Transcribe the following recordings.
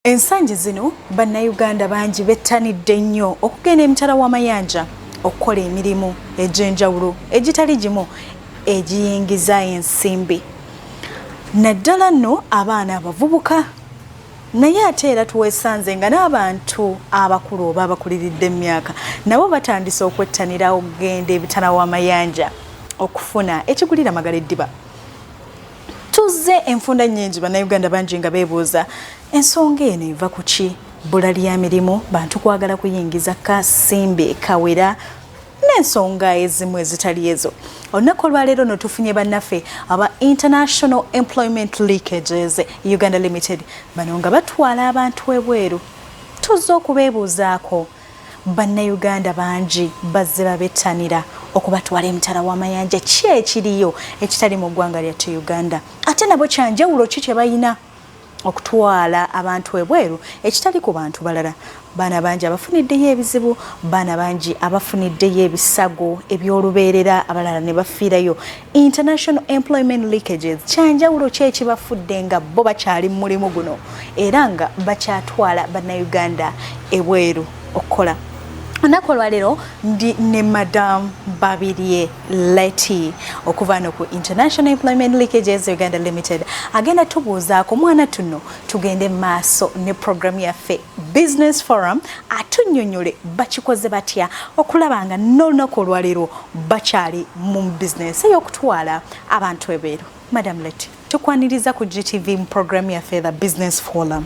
Ensangi zino bannayuganda bangi bettanidde nnyo okugenda emitala w'amayanja okukola emirimu egy'enjawulo egitali gimu egiyingiza ensimbi. Naddala nno abaana abavubuka, naye ate era tuweesanze nga n'abantu abakulu oba abakuliridde emyaka nabo batandise okwettanira okugenda emitala w'amayanja okufuna ekigulira magala eddiba. Tuzze enfunda nnyingi bannayuganda bangi nga beebuuza ensonga eno eva ku ki? Bbula lya mirimu, bantu kwagala kuyingiza kasimbi kawera n'ensonga ezimu ezitali ezo. Olunaku olwaleero no tufunye bannaffe aba International Employment Leakages Uganda Limited, bano nga batwala abantu ebweru. Tuzze okubeebuuzaako bannayuganda bangi bazze babettanira okubatwala emitala w'amayanja ki ekiriyo ekitali mu ggwanga lyattu Uganda, ate nabo kyanjawulo ki kye balina okutwala abantu ebweru ekitali ku bantu balala. Baana bangi abafuniddeyo ebizibu, baana bangi abafuniddeyo ebisago eby'olubeerera, abalala ne bafiirayo. International Employment Leakages kyanjawulo ki ekibafudde nga bo bakyali mu mulimu guno era nga bakyatwala bannayuganda ebweru okukola. Olunaku olwaleero ndi ne Madam Babirye Letty okuva no ku International Employment Leakages Uganda Limited. Agenda tubuuzaako mwana tuno tugende maaso ne programu yaffe Business Forum atunnyonnyole bakikoze batya okulaba nga n'olunaku olwaleero bakyali mu business ey'okutwala abantu ebweru. Madam Letty, tukwaniriza ku GTV mu programu yaffe The Business Forum.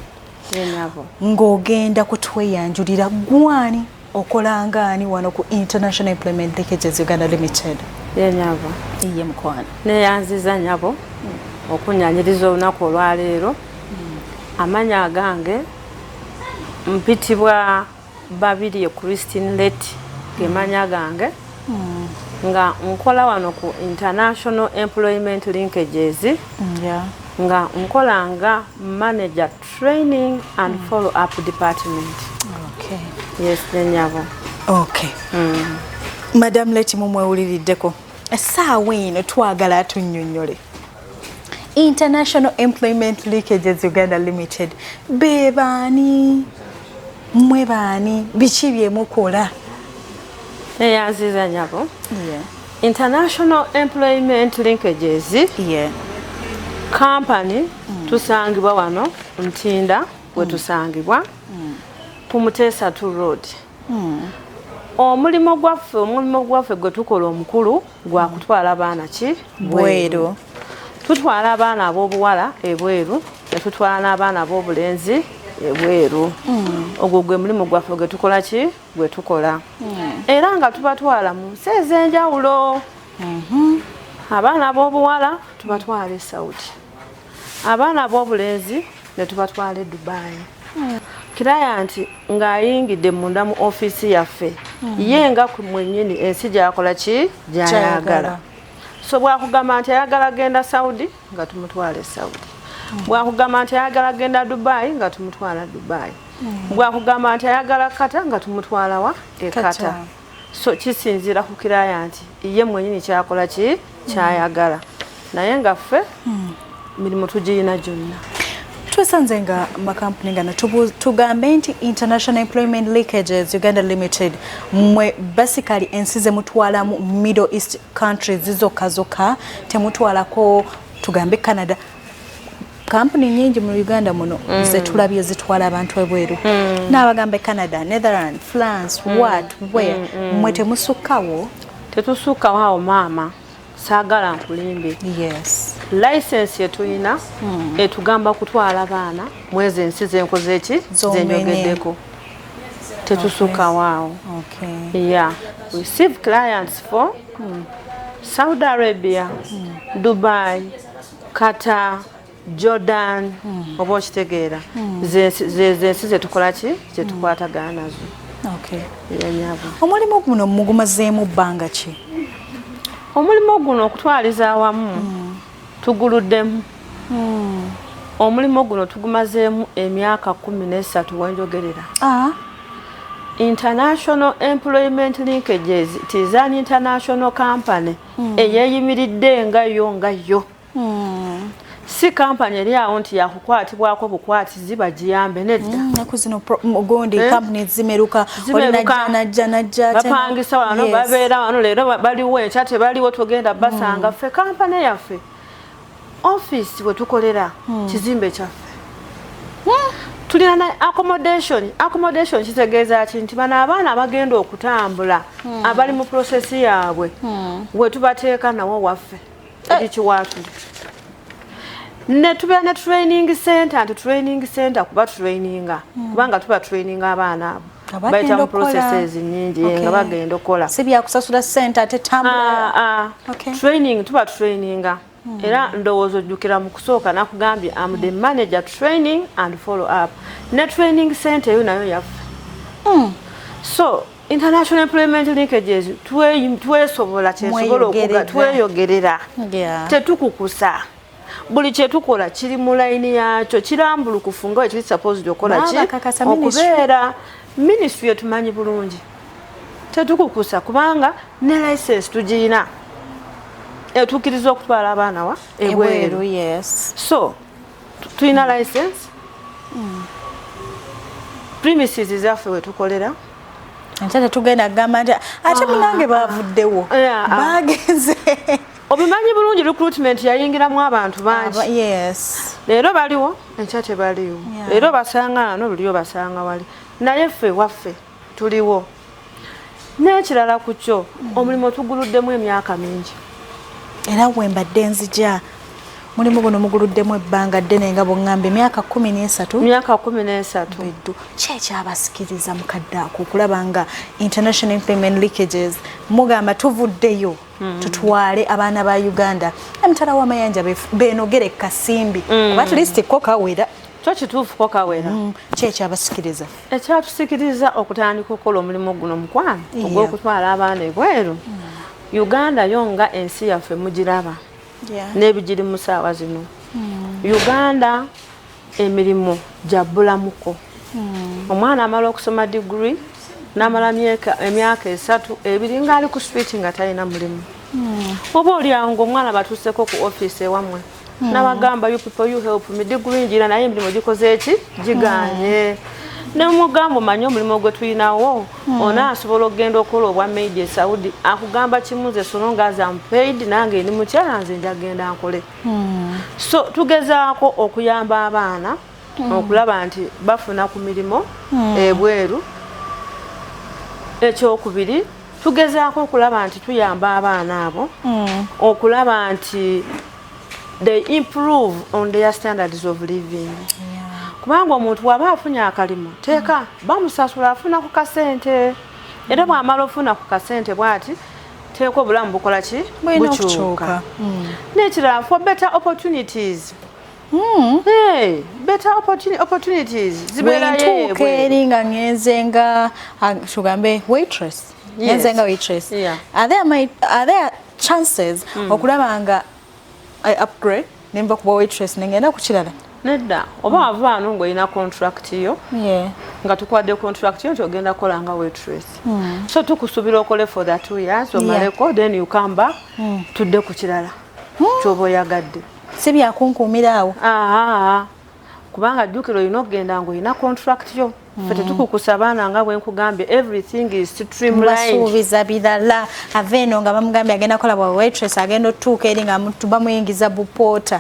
Ng'ogenda kutweyanjulira gwani okolangani wano ku International Employment Leakages Uganda Limited. Nyabo. Iye mukwana. Neyanziza nyabo okunyanyiriza olunaku olwaleero. Amanya agange mpitibwa Babirye Christine Letty gemanya gange nga nkola wano ku International Employment Leakages nga nkola nga manager training and follow up department. Okay. Yes, nyabo. Okay. Madam Letty mumwewuliriddeko. Essaawa eno twagala atunnyonnyole International Employment Leakages Uganda Limited be baani? Mmwe baani? Biki bye mukola? Neyanziza nyabo. Yeah. International Employment Leakages company tusangibwa wano Ntinda we tusangibwa Pumutesa 2 Road. Omulimo gwaffe gwe tukola omukulu gwa kutwala abaana ki bweru. Tutwala abaana ab'obuwala ebweru, ne tutwala n'abaana ab'obulenzi ebweru. Ogwo gwe mulimo gwaffe gwe tukola ki gwe tukola. Era nga tubatwala mu nsi ez'enjawulo. Abaana ab'obuwala tubatwala e Saudi, abaana ab'obulenzi ne tubatwala e Dubai. Client ng'ayingidde munda mu office yaffe ye nga ku mwennyini ensi gy'akola ki gy'ayagala. So bwakugamba nti ayagala genda Saudi nga tumutwala e Saudi, bwakugamba nti ayagala genda Dubai nga tumutwala Dubai, bwakugamba nti ayagala Kata nga tumutwala wa e Kata. So kisinziira ku client ye mwennyini kyakola ki kyayagala, naye nga ffe mirimu tugirina gyonna. Twesanze nga makampuni gano tugambe nti International Employment Leakages Uganda Limited mwe basically ensi ze mutwalamu Middle East countries zizokka temutwalako tugambe Canada. Kampuni nyingi mu Uganda muno ze tulabye zitwala abantu ebweru. N'abagambe Canada, Netherlands, France, where mwe temusukkawo? Tetusukkawo awo maama, saagala nkulimbe. Yes. License yetuyina etugamba kutwala abaana mwezi ensi zenkoze eki zenyogeddeko. Tetusuka waawo. Okay. Yeah. We receive clients for Saudi Arabia, Dubai, Qatar, Jordan, oba okitegeera. Zensi zetukola ki zetukwatagana nazo. Okay. Nyabo. Omulimu guno mugumazeemu bbanga ki? Omulimu guno okutwaliza awamu tuguluddemu. Omulimu guno tugumazeemu emyaka 13 wenjogerera. International Employment Leakages it is an international company eyeyimiridde nga yo. si kampani eri awo nti yakukwatibwako bukwatizi bagiyambe nedda nakuzino mugondi company zimeruka olinajanajja bapangisa wano babeera wano leero baliwo enkya tebaliwo tugenda basanga ffe kampani yaffe office we tukolera kizimbe kyaffe tulina na accommodation kitegeeza nti bano abaana bagenda okutambula abali mu process yaabwe we tubateeka nawo waffe ekiwaatuli ne tubeera ne training center kuba traininga kubanga tuba traininga abaana abo bayita mu processes nyingi nga bagenda okola si byakusasula center ate tambula training tuba traininga era ndowooza ojjukira mu kusooka nakugambye am the manager training and follow up ne training center eyo nayo yaffe so international employment linkages twesobola kyensobola okuga tweyogerera tetukukusa buli kyetukola kiri mu layini yakyo kirambulukufu nga ekiri supposed okola ki okubeera ministry etumanyi bulungi tetukukusa kubanga ne license tugirina etukkiriza okutwala abaana wa ebweru so tulina license premises zaffe wetukolera nkyate tugenda kugamba nti ate munange bavuddewo bagenze obimanyi bulungi recruitment yayingiramu abantu bangi leero baliwo enkya tebaliwo leero basanga wano luliyo basanga wali naye ffe waffe tuliwo n'ekirala ku kyo omulimu tuguluddemu emyaka mingi era wembadde nzija mulimu guno muguluddemu ebbanga ddene nga bw'ŋŋamba emyaka 13 eddu kyekyabasikiriza mukadde ako okulaba nga international employment leakages mugamba tuvuddeyo tutwale abaana ba Uganda emitala w'amayanja beenogere kasimbi oba at least ko kawera kyo kituufu ko kawera kyekyabasikiriza ekyatusikiriza okutandika okukola omulimu guno mukwano ogw'okutwala abaana ebweru Uganda yonga ensi yaffe mugiraba n'ebigiri mu ssaawa zino Uganda emirimu jabbulamuko omwana amala okusoma degree n'amala emyaka 3 2 nga ali ku street nga talina mulimu oba oliawo ng'omwana batuuseko ku office ewamwe n'abagamba you people you help me degree njira naye emirimu gikoze eki giganye nemugamba omanye omulimu gwe tulinawo onaasobola okugenda okukola obwa maid Saudi akugamba kimuze sono nga paid nange ndi mukyala nze njagenda nkole so tugezaako okuyamba abaana okulaba nti bafuna ku mirimu ebweru ekyokubiri tugezaako okulaba nti tuyamba abaana abo okulaba nti they improve on their standards of living kubanga omuntu waba afunye akalimu teeka bamusasula afuna ku kasente era bw'amala ofuna ku kasente bw'ati teeka obulamu bukola ki bukyuka n'ekirala for better opportunities better opportunities zibeerayo wentuuka eri nga ngenze nga tugambe waitress ngenze nga waitress are there chances okulaba nga upgrade nemba kuba waitress nengenda ku kirala nedda oba wavaano ng'olina contract yo nga tukwadde contract yo nti ogenda kola nga waitress so tukusuubira okole for the 2 years omaleko then you come back tudde ku kirala kyoba oyagadde si byakunkuumira awo kubanga jjukira olina okugenda ng'olina contract yo ffe tetukukusa abaana nga bwe nkugambye everything is streamlined basuubiza birala ave eno nga bamugambye agenda kola bwa waitress agenda otuuka eri nga bamuyingiza bupoota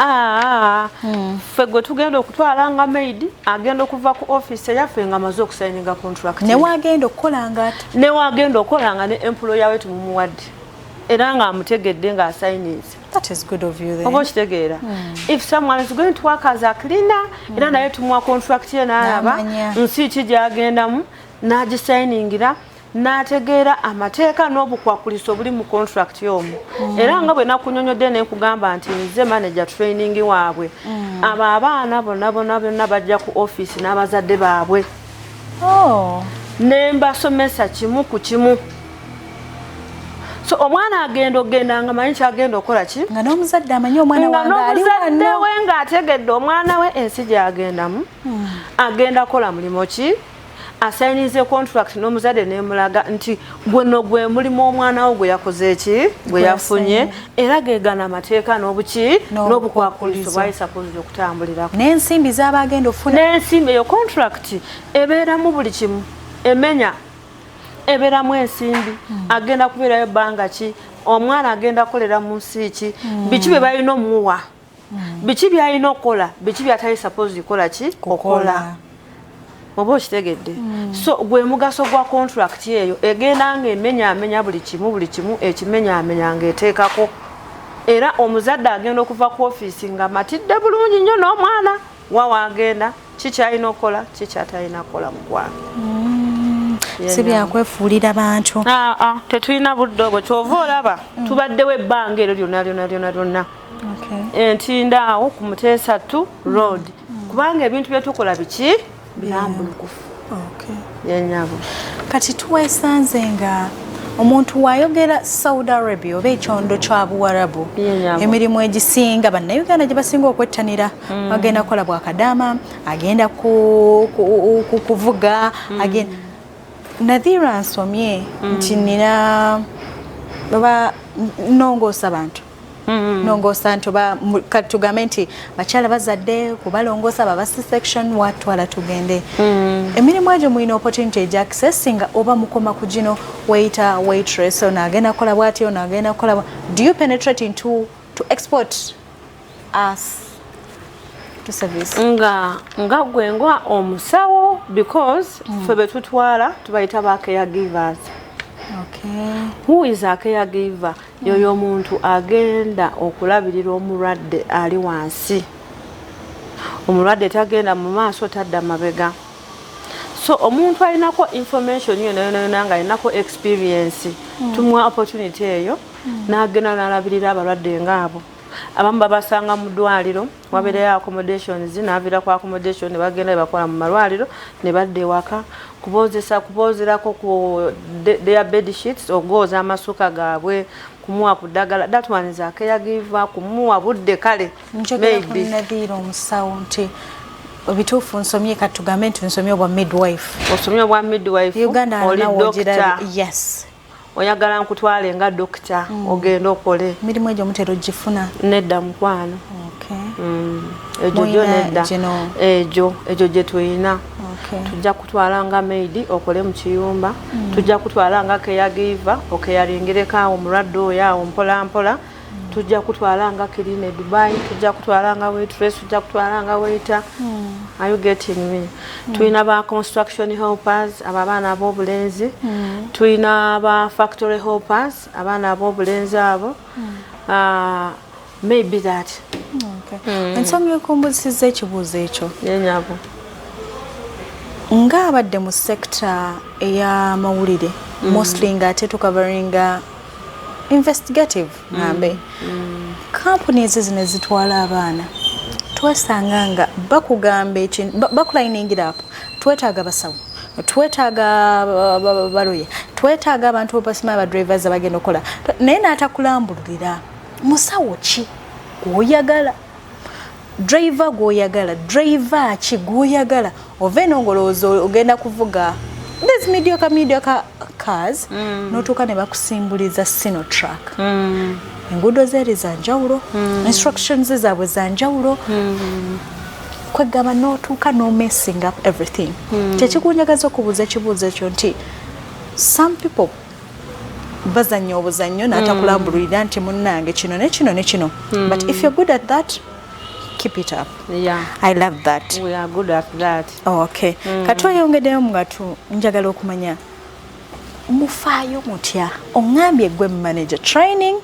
ffe gwe tugenda okutwala nga maid agenda okuva ku office eyaffe nga amaze okusayininga contract newagenda okukolanga ate newagenda okukolanga ne employer we tumumuwadde era nga amutegedde nga asayinize. That is good of you then. Obo kitegeera. If someone is going to work as a cleaner, era naye tumuwa contract ye n'alaba nsi ki gy'agendamu n'agisayiningira n'ategeera amateeka n'obukwakuliso obuli mu contract y'omu. Era nga bwe nakunyonyodde ne nkugamba nti nze manager training waabwe. Abo abaana bonna bajja ku office n'abazadde baabwe. Ne mbasomesa kimu ku kimu. So omwana agenda nga manyi kyagenda okola ki? Nga n'omuzadde amanyi omwana wange ali wano. Nga we ng'ategedde omwana we ensi gy'agendamu. Agenda kola mulimo ki? asayinize contract n'omuzadde nemulaga nti gwe gwe mulimu omwana wo gwe yakoze eki gwe yafunye era gegana amateeka n'obuki n'obukwakulizo bwali supposed okutambulirako n'ensimbi z'abagenda ofuna n'ensimbi eyo contract ebeeramu buli kimu emenya ebeeramu ensimbi agenda kubeerayo ebbanga ki omwana agenda kukolera mu nsi ki biki bye balina omuwa biki byalina okukola biki byatali supposed kukola ki okola oba okitegedde so gwe mugaso gwa contract eyo egenda ng'emenya buli kimu ekimenya ng'eteekako era omuzadde agenda okuva ku ofiisi nga matidde bulungi nnyo n'omwana wawaagenda kikyalina okukola kikyatalina kukola mugwana si byakwefuulira bantu tetulina budde obwo kyova olaba tubaddewo ebbanga eryo lyonna entinda awo ku Muteesa 2 road kubanga ebintu byetukola biki birambulukufu yenyabo kati tuweesanze nga omuntu wayogera Saudi Arabia oba ekyondo kya Buwarabu emirimu egisinga bannayuganda gye basinga okwettanira agenda kukola bwakadaama agenda kuvuga agenda Nadhira nsomye nti nina baba nongoosa abantu nongoosa nti tugambe nti bakyala bazadde kubalongoosa baba C-section watwala tugende emirimu egyo mulina opportunity egya accessinga oba mukoma ku gino waiter waitress onaagenda kukola bwati onaagenda kukola do you penetrate into to export us to service nga gwengwa omusawo because fe betutwala tubayita ba caregivers. Who is a caregiver? Yoyo muntu agenda okulabirira omulwadde ali wansi. Omulwadde tagenda mu maaso tadda mabega. So omuntu alinako information yona nga alinako experience tumuwa opportunity eyo n'agenda n'alabirira abalwadde ng'abo. Abamu babasanga mu ddwaliro wabeerayo accommodations n'avira ku accommodation ne bagenda bakola mu malwaliro ne badde waka kuboozerako ku their bed sheets ogooza amasuka gaabwe kumuwa ku ddagala that one is a caregiver kumuwa budde kale maybe Nadhira omusawo nti obituufu nsomye katugambe nti nsomye obwa midwife osomye obwa midwife oli doctor yes oyagala nkutwale nga doctor ogenda okole mirimu egyo mutero gifuna nedda mukwano ejo nedda ejo gye tuyina tujja kutwala nga maid okole mu kiyumba tujja kutwala nga caregiver okeyalingereko awo omulwadde oyo awo mpola mpola tujja kutwala nga clean Dubai tujja kutwala nga waitress tujja kutwala nga waiter are you getting me tuyina ba construction helpers abaana ab'obulenzi tuyina ba factory helpers abaana ab'obulenzi abo maybe that ensomye okumbuzisiza ekibuuzo ekyo yenyabo nga abadde mu sector ey'amawulire mostly nga ate tucoveringa investigative ngambe companies zino zitwala abaana twesanga nga bakugamba ekintu bakulayiningira apo twetaaga basawo twetaaga baloya twetaaga abantu bopasima aba drivers abagenda okukola naye n'atakulambulira musawo ki gwoyagala driver gwoyagala driver ki gwoyagala ove n'ongolowooza ogenda kuvuga there's mediocre cars notuuka ne bakusimbuliza sino truck enguudo zeeri za njawulo instructions zaabwe za njawulo kwegamba notuuka no messing up everything kyekikunjagaza okubuuza ekibuuzo ekyo nti some people bazanya obuzannyo n'atakulambulirira nti munnange kino ne kino ne kino but if you're good at that keep it up. Yeah. I love that. We are good at that. Oh, okay. Katwayongeddeyo mugatu njagala okumanya mufaayo mutya ongambye gwe manager training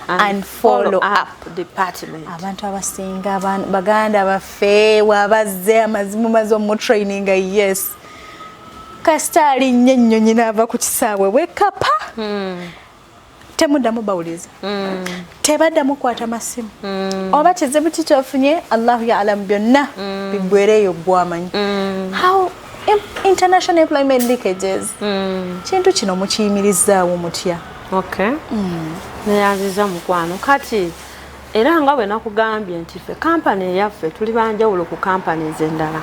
and follow up department. Abantu abasinga baganda baffe wabazze amazimu mazo mu training yes. Kastali nnyo nyina ava ku kisaawe wekapa. Temuddamu bawuliza tebaddamu kwata masimu oba kizibu kikyofunye Allahu ya'lam byonna bigwereyo gwamanyi how international employment leakages kintu kino mukiyimirizaawo mutya neyanziza mukwano kati era nga bwe nakugambye nti ffe kampani eyaffe tuli banjawulo ku companies endala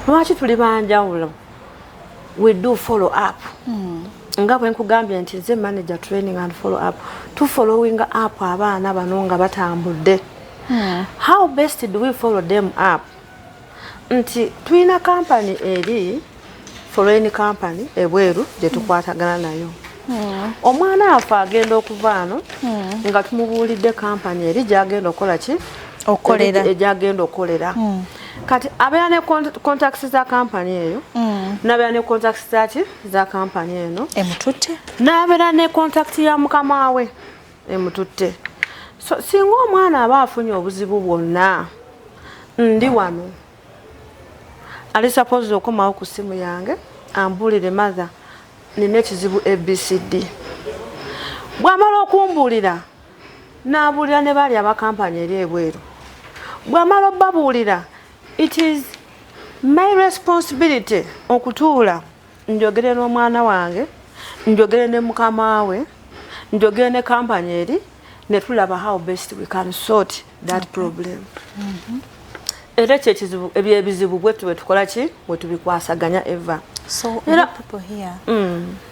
lwaki tuli banjawulo we do follow up. Nga bwe nkugambye nti nze manager training and follow up to following up abaana bano nga batambudde. How best do we follow them up? Nti tuina company eri foreign company ebweru gye tukwatagana nayo. Omwana afa agenda okuvaano nga tumubuulidde company eri gyagenda okola ki okolera egyagenda okolera. Kati abeera ne contacts za company eyo n'abeera ne contacts za company eno emututte n'abeera ne contact ya mukama we emututte. So singa omwana aba afunye obuzibu bwonna ndi wano ali suppose okomawo ku simu yange ambuulire mother nina ekizibu ABCD. Bw'amala okumbuulira n'abuulira ne baali abakampani eri ebweru. Bw'amala obbabuulira it is my responsibility okutuula njogere n'omwana wange njogere ne mukama we njogere ne kampani eri ne tulaba how best we can sort that problem. Era ekizibu ebyebizibu bwetu tukola ki bwe tubikwasaganya eva. So people here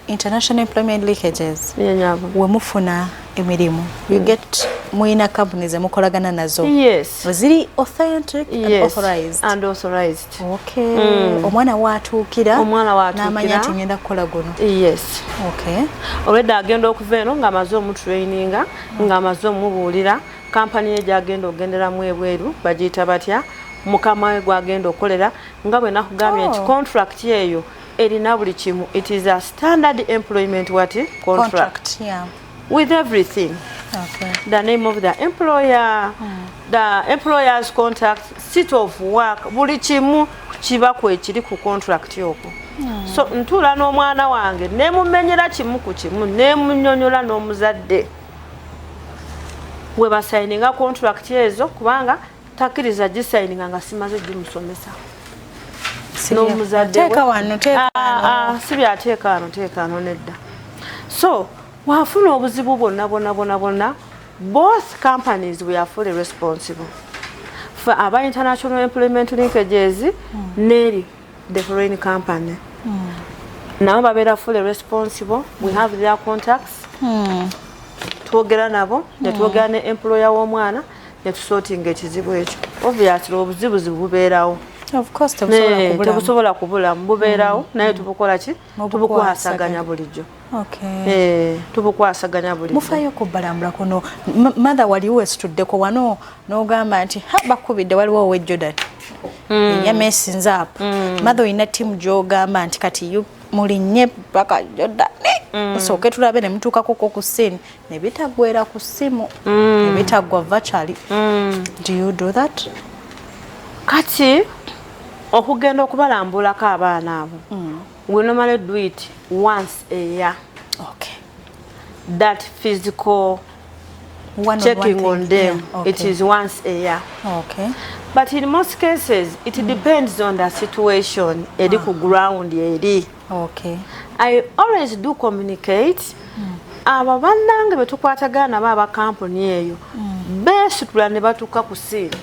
international employment leakages we mufuna emirimu you get muina companies mukolagana nazo. Yes. Ziri authentic yes. and authorized. Okay. Omwana watuukira n'amanya nti ngenda kukola guno. Yes. Okay. Already agenda okuva eno nga amaze omutraininga nga amaze omubuulira company ye gyagenda ogenderamu ebweru bagiyita batya mukama we gwagenda okolera nga bwe nakugambye nti contract yeeyo erina buli kimu. It is a standard employment contract yeah. With everything. Okay. The name of the employer, the employer's contact, seat of work, buli kimu kiba kwekiri ku contract yoko. So ntula n'omwana wange nemumenyera kimu ku kimu nemunnyonnyola n'omuzadde we basayininga contract ezo kubanga takkiriza gisayininga nga simaze gimusomesa. N'omuzadde si byateeka wano nedda. So wafuna obuzibu bonna both companies we are fully responsible for our international employment linkages neri the foreign company. Nabo babeera fully responsible. We have their contacts. Twogera nabo ne twogera ne employer w'omwana ne tusortinga ekizibu ekyo. Obviously obuzibu bubeerawo. Of course tebusobola kubula mbubeerawo naye tubukola ki tubukwasaganya bulijjo. Okay. Tubukwasaganya bulijjo. Mufayo kubalambula kono mother waliwo estuddeko wano n'ogamba nti bakubidde waliwo owe Jordan yamesinze apo mother oyina timu gy'ogamba nti kati mulinnye paka Jordan osooke tulabe ne mutuukako ku ssini ne bitagwera ku ssimu ne bitagwa virtually. Do you do that? Kati okugenda okubalambulako abaana abo we normally do it once a year. Okay. That physical checking on them, yeah. Okay. It is once a year. Okay. But in most cases it depends on the situation eri ku ground eri. Okay. I always do communicate abo bannange betukwatagana nabo aba company eyo besitula ne batuuka ku ssini.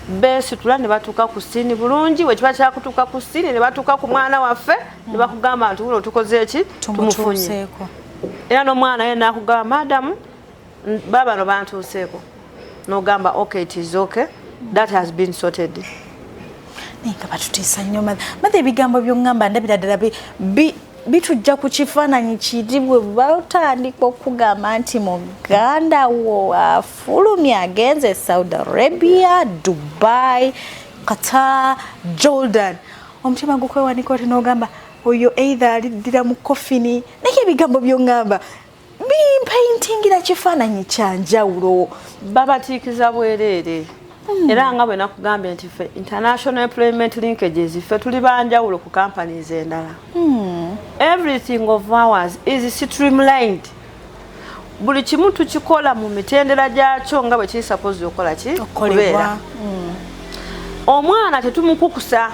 Besitula ne batuuka ku ssini bulungi we kiba kyakutuuka ku ssini ne batuuka ku mwana waffe ne bakugamba nti uno tukoze eki tumufunye. Era n'omwana ye nakugamba madam baba no bantuuseeko n'ogamba okay it is okay that has been sorted. Nika batutiisa nnyo mother ebigambo by'ongamba ndabira ddala bitujja ku kifaananyi kiri bwe batandika okugamba nti muganda wo afulumye agenze Saudi Arabia, Dubai, Qatar, Jordan. Omutima gukwewanika oti n'ogamba oyo either aliddira mu kofini naye ebigambo by'ongamba bimpaintingira kifaananyi kya njawulo. Babatiikiza bwereere. Era nga bwe nakugambye nti ffe international employment linkages ffe tuli banjawulo ku companies endala. Everything of ours is streamlined. Buli kimu tukikola mu mitendera gyakyo nga bwe kiri suppose okola ki kubeera. Omwana tetumukukusa.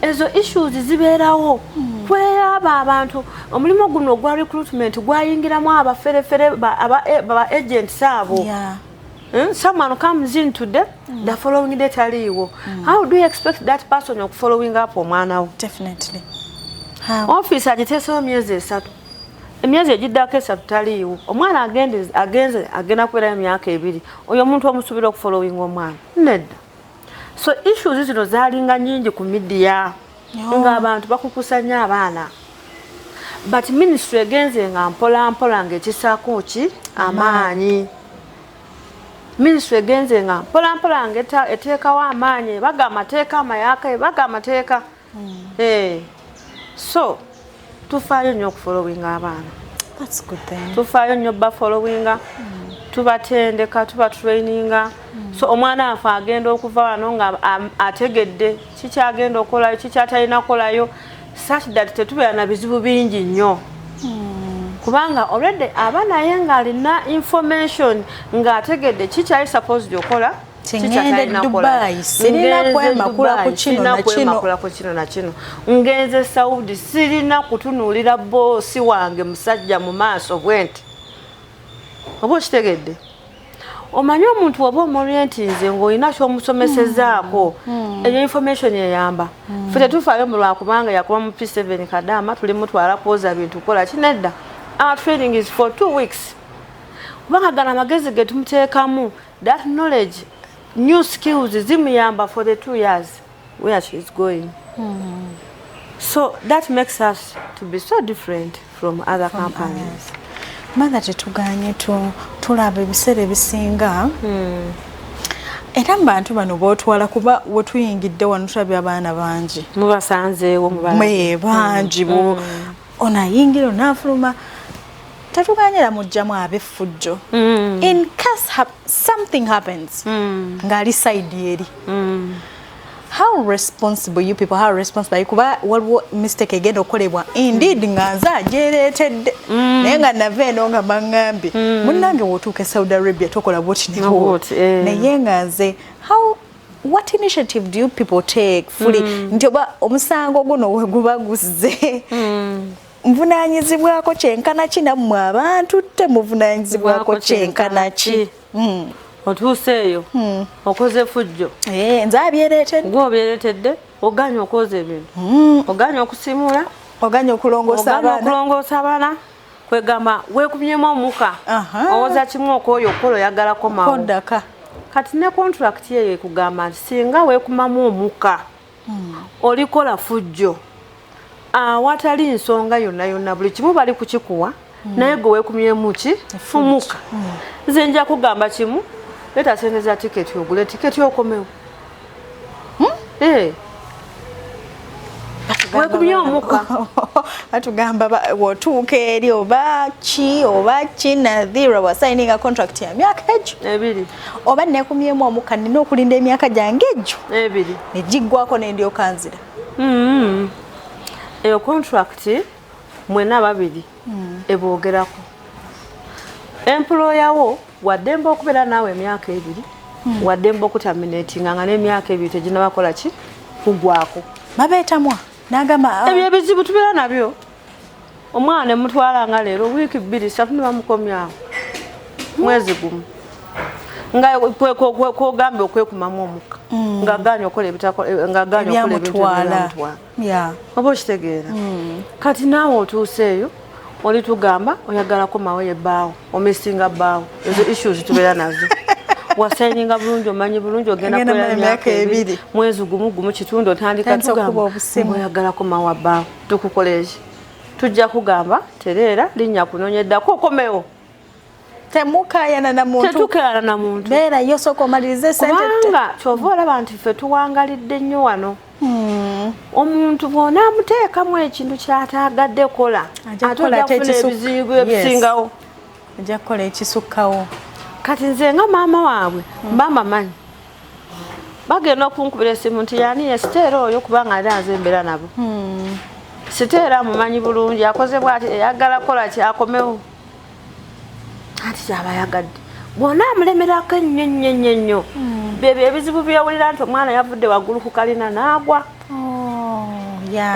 Ezo issues zibeerawo. Kweyaba abantu omulimu guno ogwa recruitment gwayingiramu abaferefere aba agents abo. Someone comes in today, the following day taliwo. How do you expect that person to following up omwana wo? Definitely. How? Office agiteso myezi 3. Emyezi egiddako 3 taliwo. Omwana agenda kwera emyaka 2. Oyo omuntu omusubira okufollowing omwana. Nedda. So issues zino zalinga nyingi ku media. Nga abantu bakukusanya abaana. But ministry egenze nga mpola ng'ekisaako ki amaanyi. Ministry egenze nga mpola eteekawo amaanyi baga amateeka amayaka baga amateeka. So tufaayo nnyo okufollowing abaana. That's good then. Tufaayo nnyo bafollowinga. Tubatendeka tubatraininga. So omwana afa agenda okuva wano nga ategedde kikyagenda okolayo kikyatalina kolayo such that tetubeera na bizibu bingi nnyo. Kubanga already abaana yenga alina information nga ategedde kikyali supposed okola kikyalina Dubai sirina kwemakula ku kino na kino ngenze Saudi sirina kutunuulira boosi wange musajja mu maaso bwenti oba kitegedde omanyi omuntu waba omorientinze ng'olina ky'omusomesezaako eyo information eyamba ffe tetufaayo mu lwakubanga yakuba mu P7 Kadama tuli mutwala kwoza bintu kola kinedda. Our training is for 2 weeks. Kubanga gana amagezi ge tumuteekamu that knowledge new skills zimuyamba for the 2 years where she is going. So that makes us to be so different from other companies. Mother tetuganye tulaba ebiseera ebisinga era mu bantu bano bootwala kuba wetuyingidde wano tulabye abaana bangi mubasanzeewo bangi onayingira onafuluma tetuganyira mujjamu ab'effujjo in case something happens ng'ali side eri. How responsible you people, how responsible kuba waliwo mistake egenda okolebwa indeed nga nze ajereetedde naye nga nava eno nga baŋŋambye munnange w'otuuka Saudi Arabia tokola bwoti ne bwoti naye nga nze what initiative do you people take fully nti oba omusango guno we guba guzze nvunaanyizibwako kyenkana ki nammwe abantu temuvunaanyizibwako kyenkana ki? Otuuseeyo okoze fujjo nze abyereetedde ng'obyereetedde oganya okoza ebintu oganya okusimula oganya okulongoosa abaana kwegamba weekumyemu omuka owoza kimu okwoyo okola oyagalako mawo koddaka kati ne contract eyo ekugamba nti singa weekumamu omuka olikola fujjo awatali nsonga yonna buli kimu bali kukikuwa naye gwe weekumyemu ki omuka nze nja kugamba kimu leta sente za tiketi ogule tiketi okomewo weekumye omuka batugamba wotuuka eri oba ki nadhira wasaininga contract ya myaka egyo 2 oba neekumyemu omuka nina okulinda emyaka gyange egyo 2 negiggwako nendyoka nzira. Eyo contract mwena babiri eboogerako employer wo waddemba okubeera naawe emyaka 2 waddemba okutaminatinga nga n'emyaka 2 teginabakola ki kugwako babeetamwa n'agamba ebyo ebizibu tubeera nabyo omwana ne mutwala nga leero wiiki 2-3 ne bamukomyawo mwezi gumu nga kwogambye okwekumamu omuka ng'agaanya okola ebintu oba okitegeera kati naawe otuuseeyo olitugamba oyagalako mawe yebbaawo omisinga bbaawo ezo issues tubeera nazo wasaininga bulungi omanyi bulungi ogenda kwera emyaka 2 mwezi gumu kitundu otandika tugamba oyagalako mawe abbaawo tukukola eki tujja kugamba tereera linnya kunoonyeddako okomewo temukayana na muntu tetukayana na muntu beera yosoko malirize sente kubanga kyova olaba nti ffe tuwangalidde nnyo wano omuntu bw'ona amuteekamu ekintu kyataagadde kola ate ojja kufuna ebizibu ebisingawo ajja kukola ekisukkawo kati nze nga maama waabwe mba mbamanyi bagenda okunkubira essimu nti yaani ye Siteera oyo kubanga ate nze mbeera nabo Siteera amumanyi bulungi akoze bw'ati eyagala kola kyakomewo ati kyabayagadde bw'ona amulemerako ennyo byebyo ebizibu byewulira nti omwana yavudde waggulu ku kalina n'agwa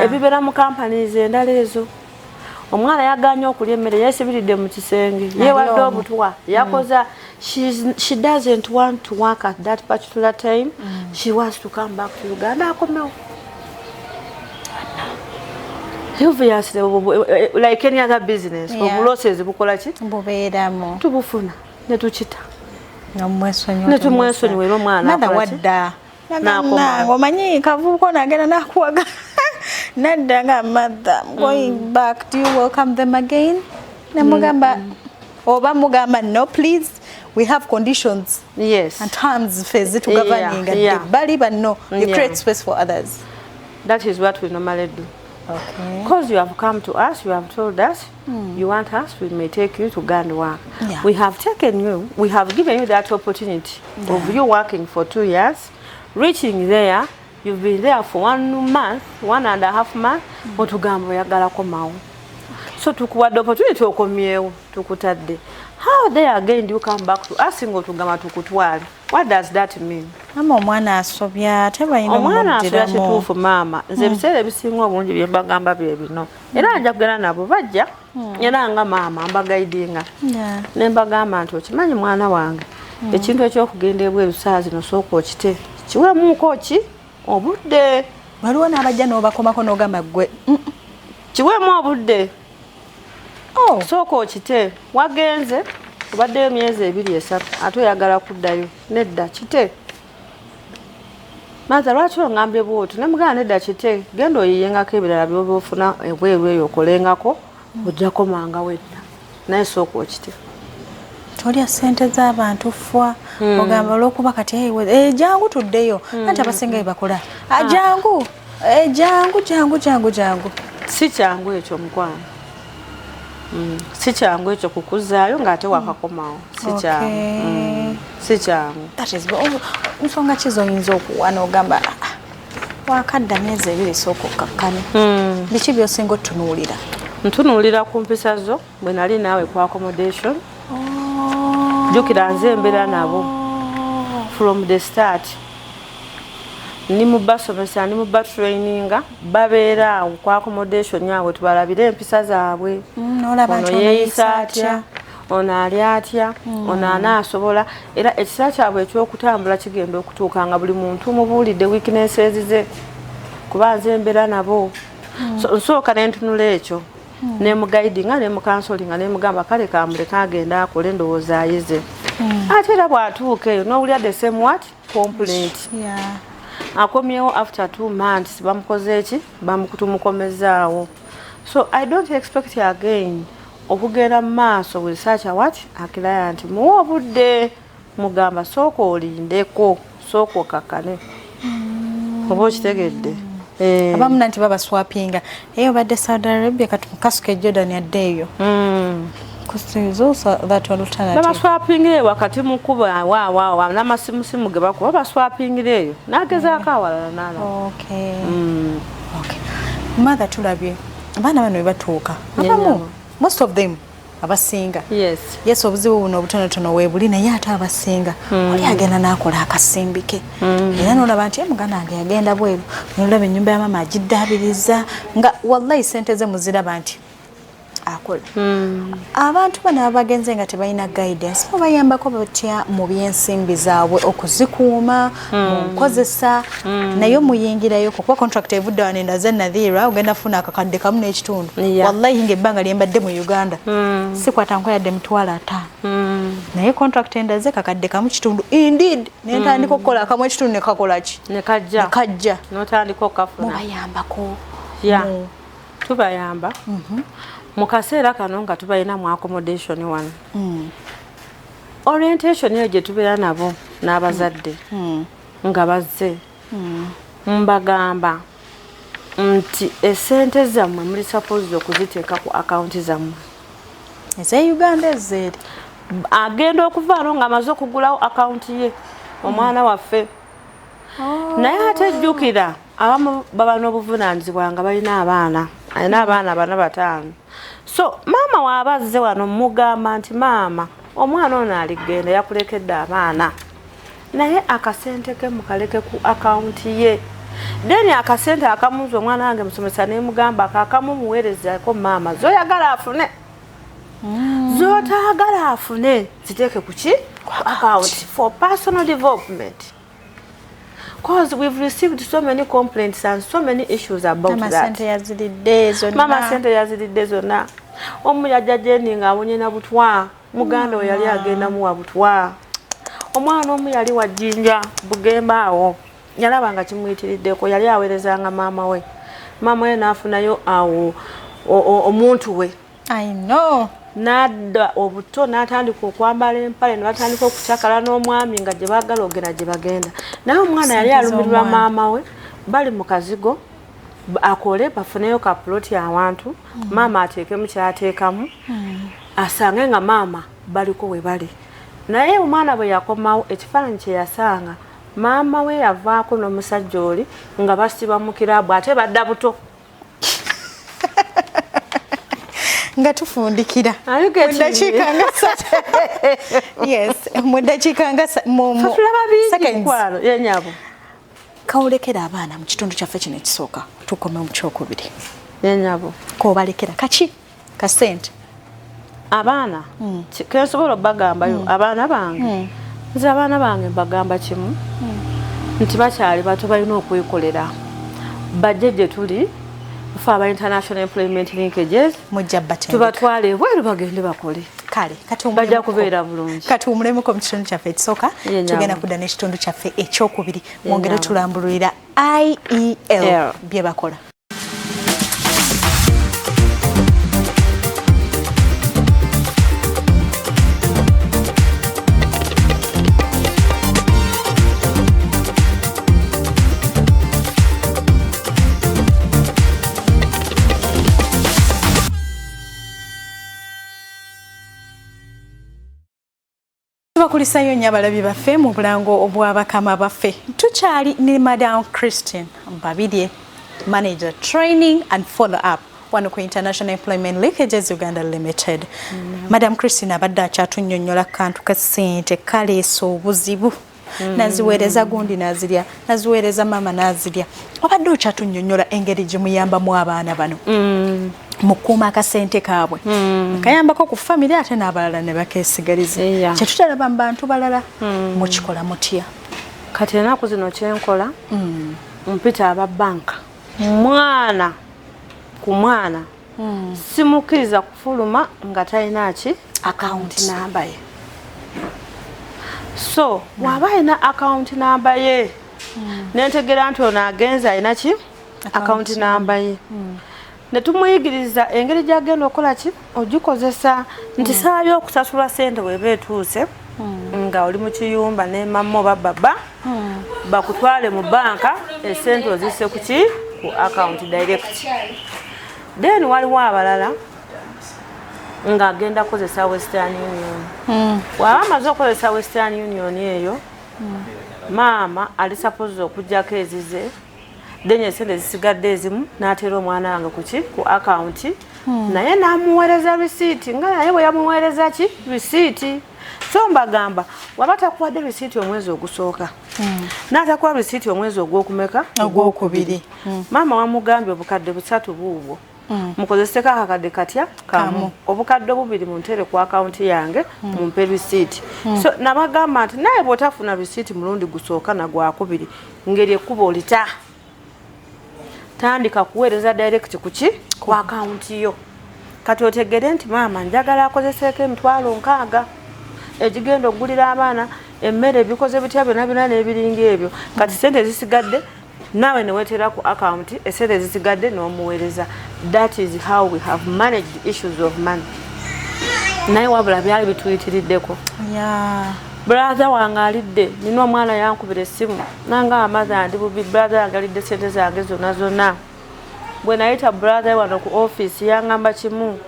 ebibeera mu companies endala ezo omwana yaganye okulya emmere yesibiridde mu kisenge yewadde obutwa yakoza she doesn't want to work at that particular time. She wants to come back to Uganda akomewo. Obviously, like any other business, obulosezi bukola ki? Bubeeramu. Tubufuna ne tukita. Netumwesonyiwa era omwana akola ki? Nadda omanyi kavubuko nagenda nakuwaga nadda nga mother going back, do you welcome them again? Nemugamba oba mugamba no please, we have conditions, yes, and terms fezi tugoverning bali banno, you create space for others. That is what we normally do. Okay. Because you have come to us, you have told us, you want us, we may take you to go and work. We have taken you, we have given you that opportunity of you working for 2 years, reaching there, you've been there for 1 month, 1.5 months, otugamba oyagala komawo. So tukuwadde opportunity okomyewo, tukutadde. How there again do you come back to us ngo tugamba tukutwale? What does that mean? Mama omwana asobya tebayina omwana asobya kituufu mama. Nze ebiseera ebisinga obungi bye mbagamba bye bino. Era nja kugenda nabo bajja. Era nga mama mbagaidinga. Ne mbagamba nti okimanyi mwana wange. Ekintu ekyokugenda ebweru saa zino sooka okite. Kiweemuuko ki? Obudde. Waliwo n'abajja n'obakomako n'ogamba ggwe. Kiweemu obudde. Sooka okite. Wagenze obadde emyezi 2-3 ate oyagala kuddayo. Nedda kite. Maza lwaki ongambye bw'otyo? Ne mugamba nedda kite. Genda oyiyengako ebirala by'oba ofuna ebweru eyo okolengako ojja komanga wedda. Naye sooka okite. Tolya ssente z'abantu fwa. Ogamba olw'okuba kati jangu tuddeyo. Anti abasinga bakola. Jangu. Jangu. Si kyangu ekyo mukwano. Si kyangu ekyo kukuzaayo ng'ate wakakomawo. Si kyangu. That is nsonga kizoyinza okuwa n'ogamba wakadda myezi 2 sooka okkakkane. Biki by'osinga otunuulira? Ntunuulira ku mpisa zo bwe nali naawe ku accommodation. Jukira nze mbeera nabo from the start. Ni mu basomesa, ni mu batraininga, babeera awo ku accommodation yaabwe tubalabire empisa zaabwe. Ono yeeyisa atya, ono ali atya, ono anaasobola. Era ekisa kyabwe eky'okutambula kigenda okutuuka nga buli muntu mubuulidde weaknesses ze. Kuba nze mbeera nabo. Nsooka ne ntunula ekyo. Ne mugaidinga ne mukansolinga ne mugamba kale kamuleka agenda akole ndowooza ayize. Ate era bw'atuuka eyo n'owulira the same what? Complaint. Akomyewo after 2 months bamukoze eki? Bamukutumukomezaawo. So I don't expect you again okugenda mu maaso with such a what? A client. Muwa obudde mugamba sooka olindeko, sooka okakkane. Oba okitegedde? Abamu nanti baba swapinga. Eyo badde Saudi Arabia kasuke Jordan yaddeeyo. Because there is also that alternative. Baba swapingire wakati mukuba wa n'amasimusimu ge bakuba baba swapingire eyo. Nagezaako awalala nala. Okay. Mother tulabye. Abaana bano batuuka. Abamu. Most of them abasinga. Yes, obuzibu buno obutonotono weebuli naye ate abasinga. Oli agenda n'akola akasimbi ke. Era n'olaba nti muganda wange agenda bweru. N'olaba ennyumba ya mama agiddaabiriza nga wallahi ssente ze muziraba nti akola. Abantu bano abagenze nga tebalina guidance babayambako batya mu byensimbi zaabwe okuzikuuma mu nkozesa naye muyingirayo kuba contract evudde wano endaze nadhira ogenda funa akakadde kamu n'ekitundu. Wallahi ng'ebbanga lyembadde mu Uganda sikwata nko yadde mitwalo 5 naye contract endaze kakadde kamu kitundu indeed nentandika okukola akamu ekitundu ne kakola ki ne kajja n'otandika okafuna. Mubayambako. Tubayamba. Mukaseera kano nga tubalina mu accommodation wano. Orientation eyo gye tubeera nabo n'abazadde nga bazze. Mbagamba nti esente zammwe muli supposed okuziteeka ku account zammwe. Eze Uganda ezeeri. Agenda okuvaano ng'amaze okugulawo account ye omwana waffe. Naye ate jjukira abamu baba n'obuvunaanyizibwa nga balina abaana. Alina abaana 4-5. So mama wabazze wano mugamba nti mama omwana ono aligenda yakulekedde abaana naye akasente ke mukaleke ku account ye Then akasente akamuzo omwana wange musomesa ne mugamba akamu muwereza ko mama zoyagala afune zotagala afune ziteke kuki account for personal development. Because we've received so many complaints and so many issues about Mama that. Sente yazilidde zonna. Mama Sente yazilidde zonna. Omuyaja Jenny nga abonye na butwa. Muganda we yali agenda mu wabutwa. Omwana omu yali wajjinja Bugemba awo. Yalaba nga kimuyitiriddeko yali aweerezanga maama we. Maama we n'afunayo awo omuntu we. I know. Nadda obuto n'atandika okwambala empale ne batandika okucakala n'omwami nga gye baagala ogenda gye bagenda. Naye omwana yali alumirirwa maama we bali mu kazigo akole bafuneyo ka ploti awantu maama ateekemu kyateekamu asange nga maama baliko we bali. Naye omwana bwe yakomawo ekifaananyi kye yasanga maama we yavaako n'omusajja oli nga basiba mu kiraabu ate badda buto. Nga tufundikira mudakiika nga yes mudakiika nga seconds yenyabo kawulekera abaana mu kitundu kyaffe kino ekisooka tukome mu kyokubiri yenyabo kobalekera kaki kasente abaana kensobola bagambayo abaana bange nze abaana bange bagamba kimu nti bakyali bato balina okwekolera bajje gye tuli Faba International Employment Linkages tubatwale bweru bagende bakole kale bajja kubeera bulungi kati omulemu ko mu kitundu kyaffe ekisooka tugenda kudda n'ekitundu kyaffe ekyokubiri mwongere tulambululira IEL bye bakola. Tubakulisayo nnyo abalabi baffe mu bulango obw'abakama baffe. Tukyali ne Madam Christine Mbabirye, Manager Training and Follow Up wano ku International Employment Linkages Uganda Limited. Madam Christine abadde akyatunnyonnyola kantu ka ssente kaleesa obuzibu. Naziweereza gundi nazirya, naziweereza mama nazirya. Obadde okyatunnyonnyola engeri gye muyambamu abaana bano. Mukuma akasente kaabwe kayambako ku family ate n'abalala ne bakeesigaliza kyetutalaba mu bantu balala mukikola mutya kati ennaku zino kyenkola mpita aba banka mwana ku mwana simukkiriza kufuluma nga talina ki account namba ye so waba alina account namba ye nentegera nti ono agenza alina ki account namba ye netumuyigiriza engeri gyagenda okola ki ogikozesa nti saa y'okusasula ssente bweba etuuse nga oli mu kiyumba ne mama oba baba bakutwale mu banka essente ozisse ku ki ku account direct. Then waliwo abalala nga agenda kozesa Western Union. Waba amaze okozesa Western Union eyo maama ali suppose okujjako ezize denye sente zisigadde ezimu n'atera omwana wange kuki ku account naye n'amuweereza receipt nga naye bwe yamuweereza ki receipt. So mbagamba waba takuwadde receipt omwezi ogusooka n'atakuwa receipt omwezi ogwokumeka ogwokubiri maama wamugambye obukadde 3 buubwo mukozeseko akakadde katya kamu obukadde bubiri muntere ku account yange mumpe receipt. So nabagamba nti naye bw'otafuna receipt mulundi gusooka na gwakubiri ngeri ekkuba olita tandika kuweereza direct kuki ku account yo kati otegere nti maama njagala akozeseeko emitwalo 6 egigenda okugulira abaana emmere ebikoze bitya byonna n'ebiringa ebyo kati sente zisigadde nawe neweetera ku account esente zisigadde n'omuweereza. That is how we have managed the issues of money. Naye wabula byali bituyitiriddeko brother wange alidde nina omwana yankubira essimu nanga amaza ndi bubi brother yange alidde sente zange zonna bwe nayita brother wano ku office yangamba kimu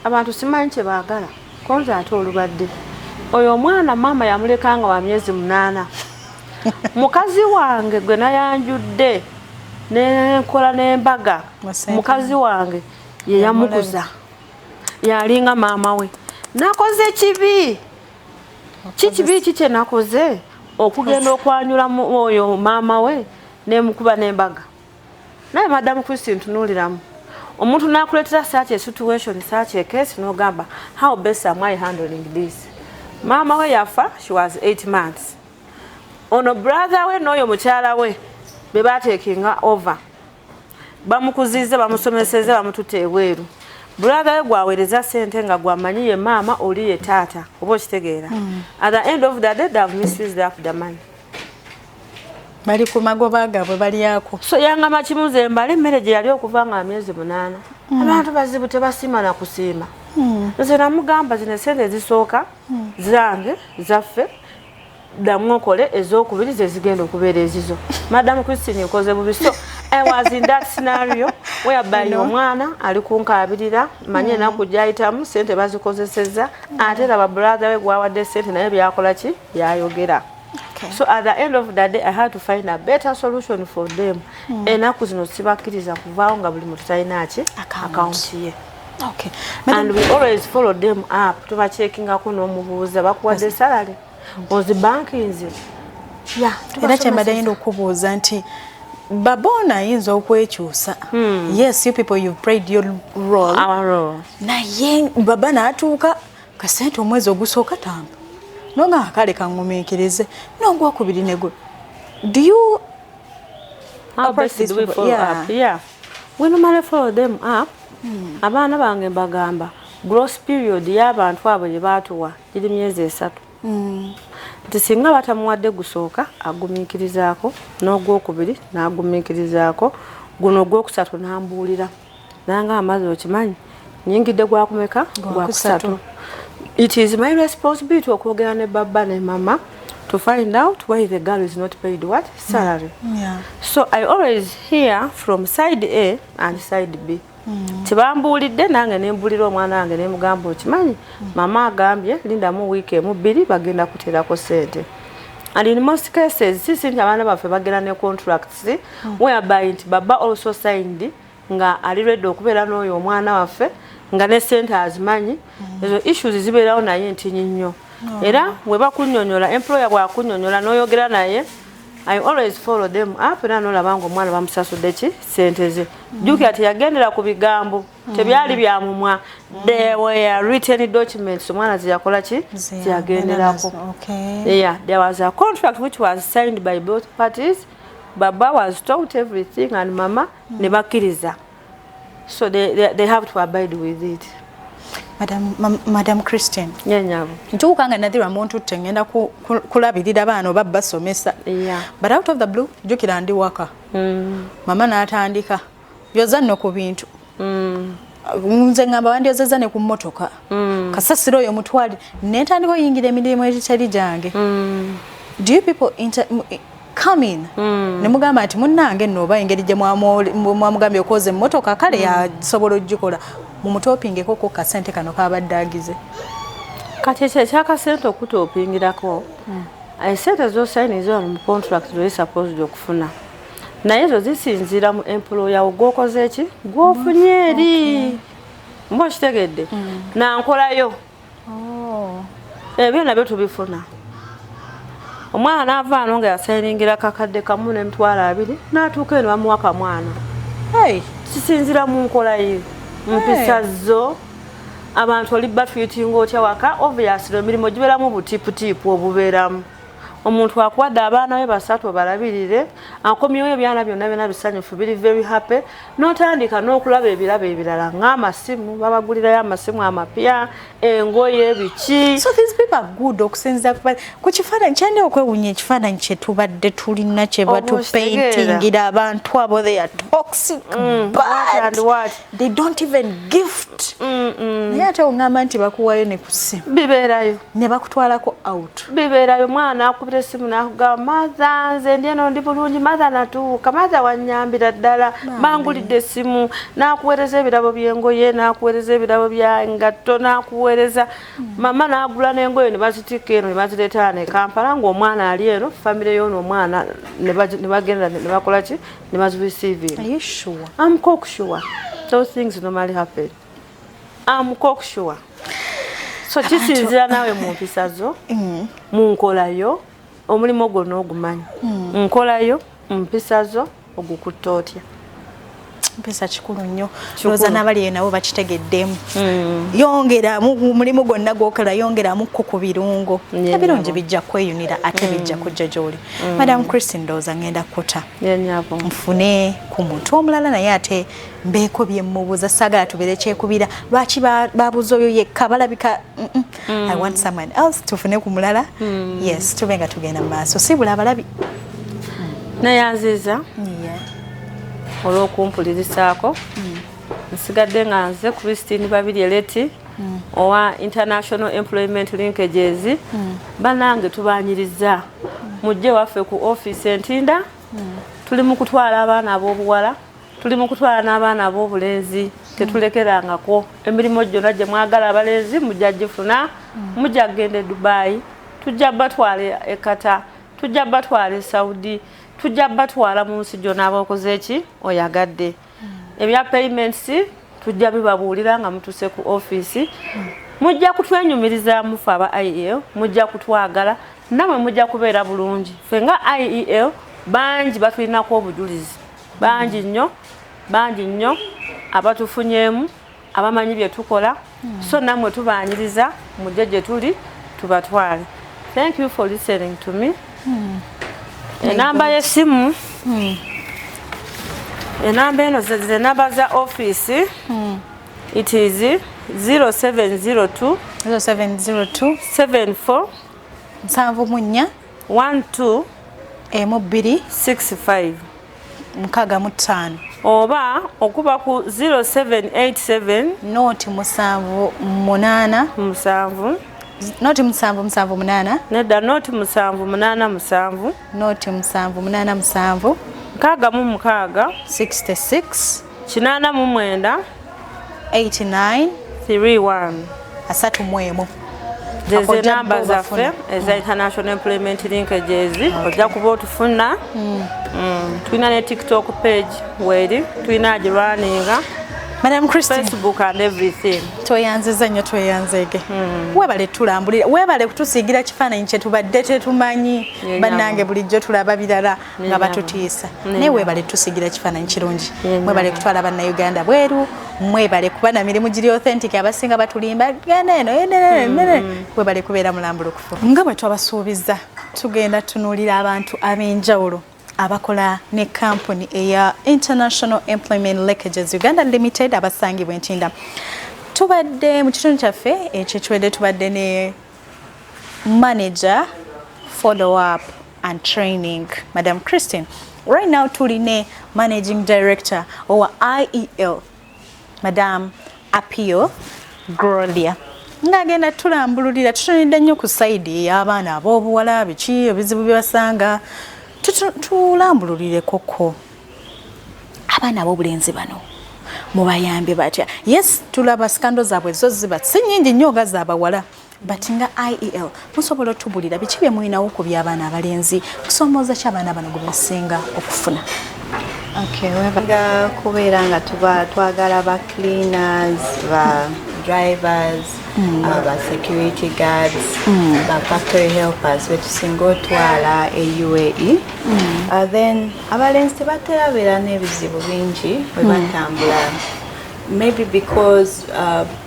abantu simanyi kye baagala konze ate olubadde oyo omwana mama yamulekanga wa myezi 8 mukazi wange gwe nayanjudde nenkola n'embaga mukazi wange ye yamukuza yalinga maama we nakoze kibi kikibi kikye nakoze okugenda okwanyula oyo maama we nemukuba n'embaga naye Madam Christine tunuliramu omuntu nakuletera such a situation such a case n'ogamba how best am I handling this mama we yafa she was 8 months ono brother we n'oyo mukyala we be batekinga over bamukuzize bamusomeseze bamutute ebweru brother we gwawereza sente nga gwamanyiye mama oli ye taata oba okitegeera at the end of the day they have misused up the money bali ku magoba gaabwe bali yako so yanga makimuze mbale emmere gye yali okuva nga myezi 8 abantu bazibu tebasiima na kusiima nze namugamba zino sente ezisooka zange zaffe ddamu okole ez'okubiri ze zigenda okubeera ezizo Madam Christine yakoze bubi so I was in that scenario whereby omwana ali kunkaabirira manye enaku gyayitamu sente bazikozeseza ate laba brother we gwawadde sente naye byakola ki byayogera. So at the end of the day I had to find a better solution for them. Enaku zino sibakkiriza kuvaawo nga buli muntu talina ki account ye. Okay. And we always follow them up. Tubachekingako n'omubuuza bakuwadde salary. Ozi banki nze. Yeah. Era kyembadde okubuuza nti babona ayinza okwekyusa. Yes, you people you've played your role. Our role. Naye baba n'atuuka kasente omwezi ogusooka tamba. Nonga akale kangumiikirize n'ogwokubiri nego. Do you how best do we follow up? Yeah. We normally follow them up. Abaana bange bagamba gross period y'abantu abo gye baatuwa giri myezi 3. Nti singa batamuwadde gusooka agumiikirizaako n'ogwokubiri n'agumiikirizaako guno ogwokusatu n'ambuulira nanga amazi okimanyi nyingidde gwakumeka gwakusatu. It is my responsibility okwogera ne baba ne mama to find out why the girl is not paid what salary. Yeah. So I always hear from side A and side B. Tibambuulidde nange nembulira omwana wange nemugamba okimanyi mama agambye lindamu wiiki emu 2 bagenda kuteerako sente. And in most cases sisi nti abaana baffe bagenda ne contracts whereby nti baba also signed nga ali ready okubeera n'oyo omwana waffe nga ne sente azimanyi ezo issues zibeerawo naye ntinyi nnyo. Era we bakunnyonnyola employer bwakunnyonnyola n'oyogera naye I always follow them up era n'olaba nga omwana bamusasudde ki sente ze. Jjukira teyagendera ku bigambo tebyali bya mumwa. There were written documents omwana zeyakola ki zeyagenderako. Yeah, there was a contract which was signed by both parties. Baba was told everything and mama ne bakkiriza. So they have to abide with it. Madam Christine. Nyanyabu. Ntukanga nadhira muntu tengenda kulabirira baana oba basomesa. Yeah. But out of the blue jukira ndi waka. Mama n'atandika. Yoza nno ku bintu. Nze ngamba wandyozeza ne ku mmotoka. Kasasiro oyo mutwali netandika oyingira emirimu egitali gyange. Do you people come in? Nemugamba ati munnange nno oba engeri gye mwamugambye okoze emmotoka kale yasobola ogikola mumutopingeko ko kasente kano kabadde agize. Kati ekyakasente okutopingirako esente z'osayiniza mu contract z'oli supposed okufuna naye ezo zisinziira mu employer wo gw'okoze eki gw'ofunye eri mba okitegedde nankolayo ebyo nabyo tubifuna. Omwana n'avaano nga yasayiningira kakadde kamu n'emitwalo 2 n'atuuka eno bamuwa kamwana. Kisinziira mu nkola ye mpisa zo abantu oli bafeetinga otya waka obviously emirimu gibeeramu butiiputiipu obubeeramu. Omuntu akuwadde abaana be 3 balabirire akomyewo ebyana byonna bisanyufu biri very happy n'otandika n'okulaba ebirabo ebirala ng'amasimu babagulirayo amasimu amapya engoye biki. So these people are good okusinza ku kifaananyi kyandi okwewunya ekifaananyi kye tubadde tulina kye batupaintingira abantu abo they are toxic but they don't even gift. Naye ate ongamba nti bakuwayo ne ku ssimu bibeerayo ne bakutwalako out bibeerayo. Mwana akubira essimu n'akugamba maza nze ndi eno ndi bulungi maza natuuka maza wannyambira ddala bangulidde essimu n'akuweereza ebirabo by'engoye n'akuweereza ebirabo bya ngatto n'akuweereza mama n'agula n'engoye ne bazitikka eno ne bazireeta ne Kampala ng'omwana ali eno famire y'ono omwana ne bagenda ne bakola ki ne bazireceive. Are you sure? I'm cock sure. Those things normally happen. I'm cock sure. So kisinzira nawe mu mpisa zo mu nkolayo omulimu ogwo n'ogumanyi nkolayo mpisa zo ogukutta otya? Mpisa kikulu nnyo looza n'abali nabo bakitegeddemu. Yongera mulimu gwonna gwokola yongeramu ku birungo ebirungi bijja kweyunira ate bijja kujja gy'oli. Madam Christine ndowooza ngenda kuta nfune ku muntu omulala naye ate mbeeko bye mubuuza saagala tubeere kyekubira lwaki babuuza oyo yekka balabika I want someone else tufune ku mulala yes tube nga tugenda mu maaso sibula abalabi nayanziza olw'okumpulirizaako nsigadde nga nze Christine Babirye Eleti owa International Employment Linkages bannange tubanyiriza mujje waffe ku office Entinda tuli mu kutwala abaana ab'obuwala tuli mu kutwala n'abaana ab'obulenzi tetulekerangako emirimu gyonna gye mwagala abalenzi mujja gifuna mujja kgenda e Dubai tujja batwala e Qatar tujja batwala e Saudi tujja batwala mu nsi gyonna abakoze eki oyagadde ebya payments tujja bibabuulira nga mutuse ku office mujja kutwenyumiriza mufe aba IEL mujja kutwagala namwe mujja kubeera bulungi ffe nga IEL bangi batulinako obujulizi bangi nnyo abatufunyeemu abamanyi bye tukola so namwe tubanyiriza mujje gye tuli tubatwale. Thank you for listening to me. Enamba y'essimu enamba eno ze namba za office it is 0702 74 74 12 2 65 65 oba okuba ku 0787 noti 78 noti 778 nedda noti 787 noti 787 nkaaga mu mukaaga 66 89 89 31 asatu mwemu zeze namba zaffe eza International Employment Linkages ojja kuba otufuna tulina ne TikTok page weri tulina girwaninga Madam Christine Facebook and everything. Toyanziza nnyo tweyanzege. Webale tulambulira webale kutusiigira kifaananyi kye tubadde tetumanyi bannange bulijjo tulaba birala nga batutiisa naye webale tusiigira kifaananyi kirungi mwebale kutwala bannayuganda bweru mwebale kuba na mirimu giri authentic abasinga batulimba genda eno webale kubeera mulambulukufu nga bwe twabasuubiza tugenda tunuulira abantu ab'enjawulo abakola ne company eya International Employment Linkages Uganda Limited abasangibwa Entinda. Tubadde mu kitundu kyaffe ekyekiwedde tubadde ne manager follow up and training Madam Christine. Right now tuline managing director owa IEL Madam Apio Gloria. Ngagenda tulambululira tutunidde nnyo ku side y'abaana ab'obuwala biki ebizibu bye basanga tulambululire koko abaana ab'obulenzi bano mubayambe batya. Yes tulaba skando zaabwe zo ziba si nnyingi nnyo nga zaabawala but nga IEL musobola otubulira biki bye mulinawo ku by'abaana abalenzi kusoomooza ki abaana bano gwe basinga okufuna. Okay, webaga kubeera nga twagala ba cleaners ba drivers ba security guards ba factory helpers betusinga otwala e UAE then abalenzi tebatera beera n'ebizibu bingi bwe batambula maybe because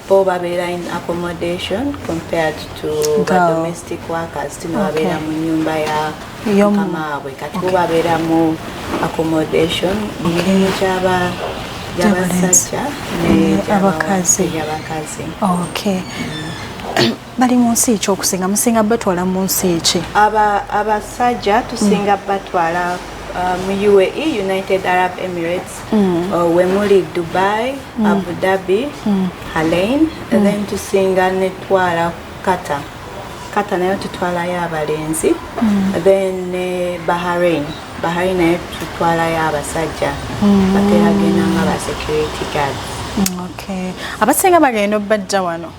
bo babeera in accommodation compared to domestic workers tino babeera mu nyumba ya mukamaabwe kati bo babeera mu accommodation mirimu gy'abasajja n'abakazi. Okay. Bali mu nsi ki okusinga musinga batwala mu nsi ki? Abasajja tusinga batwala mu UAE, United Arab Emirates, we muli Dubai, Abu Dhabi, Halain, and then tusinga netwala Qatar. Qatar nayo tutwalayo abalenzi, then Bahrain nayo tutwalayo abasajja bateragenda nga ba security guards. Okay. Abasinga bagenda obajja wano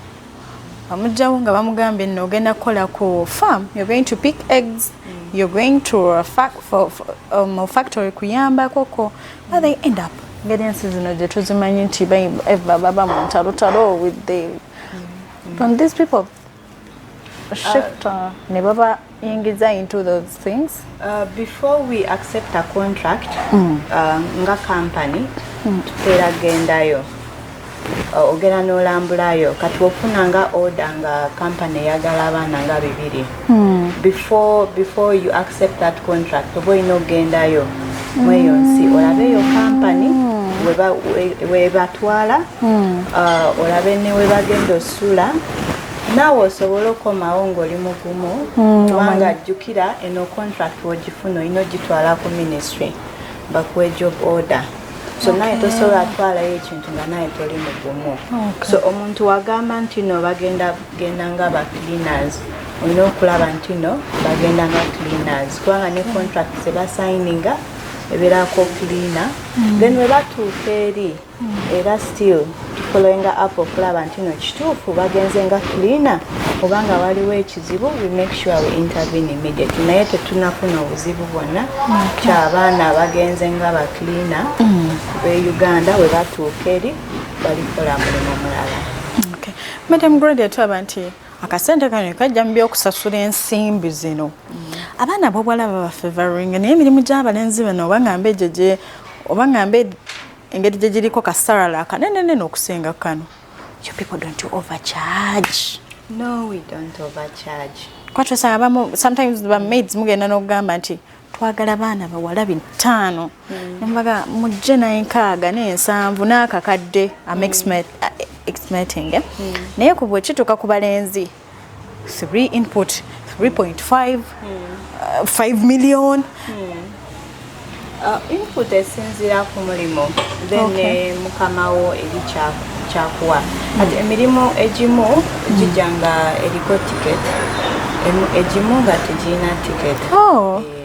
bamugjawo nga bamugambye nno ogenda kukola ku farm, you're going to pick eggs, you're going to a factory kuyamba koko, but they end up getting ensi zino gye tuzimanyi nti baba mu ntalotalo with the from these people. shifter ne baba yingiza into those things? Before we accept a contract, nga company, tutera gendayo. Ogera n'olambulayo kati ofuna nga order nga company eyagala abaana nga 2 before you accept that contract oba olina ogendayo mweyo nsi olabe yo company webatwala olabe ne webagenda osula naawe osobola okomawo ng'oli mugumu kubanga ajjukira eno contract wogifuna olina ogitwala ku ministry bakuwe job order. So naye tosobola twalayo ekintu nga naye toli mugumu. So omuntu wagamba nti no bagenda nga ba cleaners olina okulaba nti no bagenda nga cleaners kubanga ne contract zebasayininga ebeerako cleaner then webatuuka eri era still tufollowinga up okulaba nti no kituufu bagenze nga cleaner obanga waliwo ekizibu we make sure we intervene immediately naye tetunafuna obuzibu bwonna ky'abaana bagenze nga ba cleaner be Uganda webatuuka eri balikola mulimu mulala. Madam Gloria twaba nti akasente kano kajja mu by'okusasula ensimbi zino abaana b'obuwala baba favoring naye emirimu gy'abalenzi bano oba ngambe ejeje oba ngambe engeri gye giriko kasarala akanenene n'okusinga kano. You people don't overcharge? No, we don't overcharge. Kwatwesanga abamu sometimes the maids mugenda n'okugamba nti twagala baana bawala 5 nembaga mujje naye 6 n'ensanvu n'akakadde estimating naye ku bwe kituuka ku balenzi 3 input 3.5 5 million input esinziira ku mulimu then mukamawo eri kyakuwa ati emirimu egimu gijja nga eriko ticket egimu nga tegirina ticket.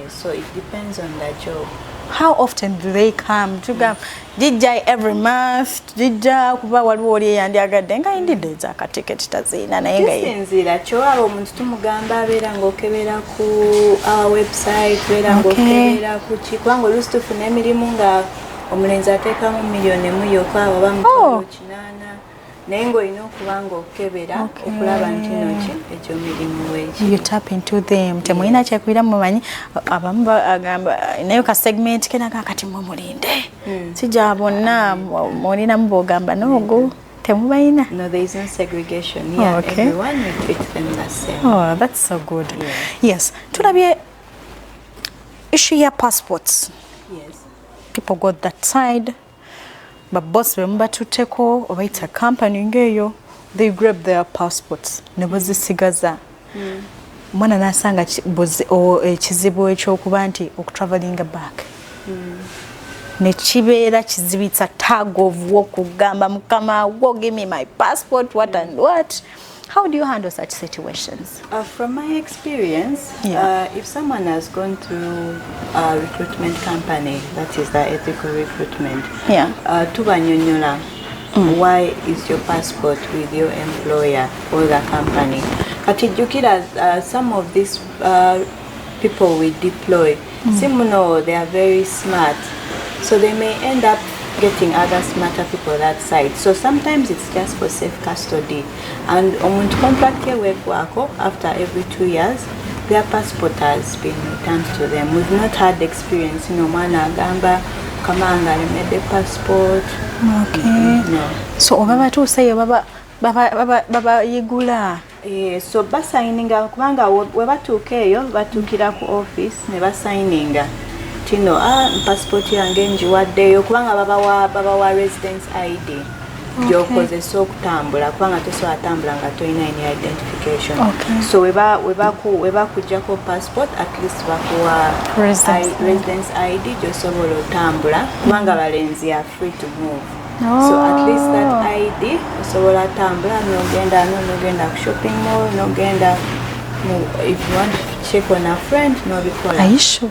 So it depends on the job. How often do they come to go? Jijja every month, jijja kuba waliwo oli eyandyagadde nga indidde ez'aka ticket tazina naye nga kisinziira kyowaba omuntu tumugamba abeera ng'okebera ku our website beera ng'okebera ku ki kubanga oluusi tufuna emirimu nga omulenzi ateekamu miliyoni emu yokka oba mitwalo 8 naye ng'olina okuba ng'okebera okulaba nti noki egyo mirimu weeki. You tap into them. Temulina kyakwira mumanyi abamu bagamba nayo ka segment kenaga kati mulinde sijja bonna mulinamu bogamba nogo temubayina. No, there is no segregation here. Everyone we treat them the same. Oh, that's so good. Yes. Tulabye issue ya passports. Yes. People got that side. But boss bemba tuteko oba it's a company ngeyo they grab their passports ne bazisigaza mwana nasanga ekizibu ekyokuba nti okutravelinga back ne kibeera kizibitsa tag of okugamba mukama wo give me my passport what and what. How do you handle such situations? From my experience, if someone has gone through a recruitment company, that is the ethical recruitment, tubanyonyola, why is your passport with your employer or the company? Katijukira, some of these people we deploy, simuno, they are very smart, so they may end up getting other smarter people that side. So sometimes it's just for safe custody. And on contract work after every 2 years, their passport has been returned to them. We've not had experience, mana gamba kamanga made the passport. No. So baba tu say baba yigula. So basaininga kubanga webatuukeyo batukira ku office ne basaininga. Tino passport yange njiwaddeyo kubanga baba wa residence ID gyokozesa okutambula kubanga tosobola atambula nga tolina any identification. So webakuggyako passport at least bakuwa residence ID gyosobola otambula kubanga balenzi are free to move. So at least that ID osobola atambula nogenda ku shopping mall nogenda if you want to check on a friend no bikola. Are you sure?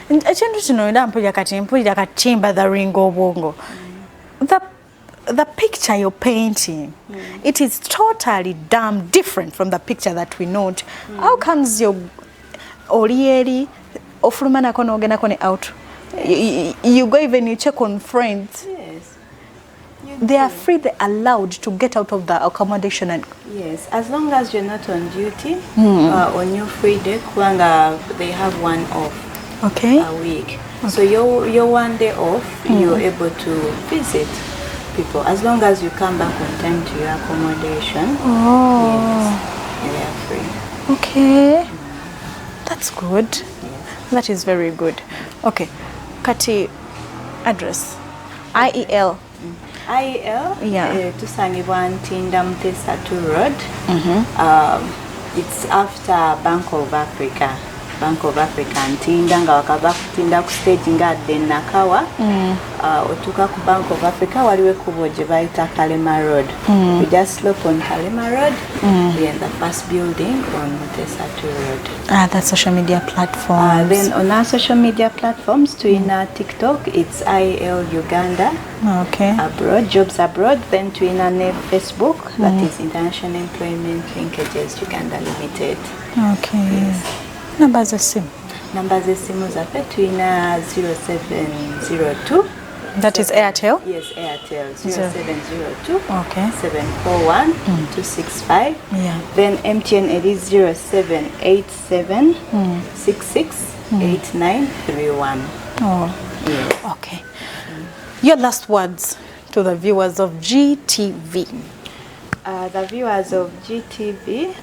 Ekintu kino era mpulira katimba the ringo obwongo. The picture you're painting, it is totally damn different from the picture that we know. How comes your orieri ofulumana kono ogenda kone out? You go even you check on friends. Yes. You they are free, they're allowed to get out of the accommodation. And yes, as long as you're not on duty, on your free day, they have one off a week. Okay. So your one day off, you're able to visit people. As long as you come back on time to your accommodation, yes, they are free. Okay, that's good. Yes. That is very good. Okay, Kati, address. IEL. IEL, tusangibwa Ntinda Mutesa 2 Road. It's after Bank of Africa. Ntinda nga wakava kutinda ku stage nga adde Nakawa. Otuka ku Bank of Africa waliwo ekkubo gye bayita Kalema Road. We just slope on Kalema Road. We're in the first building on Mutesa 2 Road. That's social media platforms. Then on our social media platforms, Twina TikTok, it's IEL Uganda. Okay. Abroad, jobs abroad. Then Twina Facebook, that is International Employment Linkages Uganda Limited. Okay. Yes. Numbers of SIM. Numbers of SIM is Twina 0702. That is Airtel? Yes, Airtel 0702. Okay. 741 265. Yeah. Then MTN it is 0787 66 8931. Oh. Yes. Okay. Your last words to the viewers of GTV. The viewers of GTV